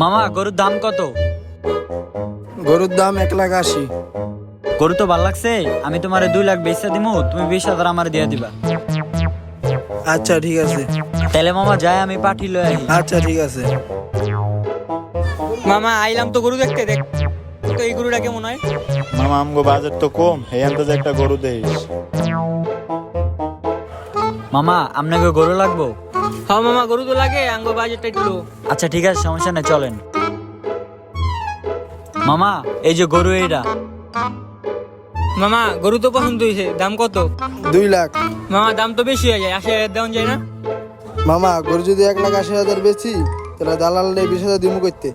মামা গরুর দাম কত? গরুর দাম 1,80,000। গরু তো ভাল লাগছে, আমি তোমারে 2 লাখ বেচা দিমু, তুমি 20,000 আমার দিয়ে দিবা। আচ্ছা ঠিক আছে। তাহলে মামা যাই আমি পাঠি লই আহি। আচ্ছা ঠিক আছে। মামা আইলাম তো গরু দেখতে, দেখ তো এই গরুটা কেমন হয়। মামা আমগো বাজেট তো কম, এই আন্দাজে একটা গরু দেইস। মামা আপনাকে গরু লাগবো? হ্যাঁ মামা গরু তো লাগে, আঙ্গো বাজেটটা একটু লো। আচ্ছা ঠিক আছে, সমস্যা নেই, চলেন। মামা এই যে গরু এইটা। মামা গরু তো পছন্দ হয়েছে, দাম কত? 2 লাখ। মামা দাম তো বেশি হয়ে যায়, 80,000 দেওয়া যায় না? মামা গরু যদি 1,80,000 বেচি তাহলে দালাল 20,000 দিমু করতে।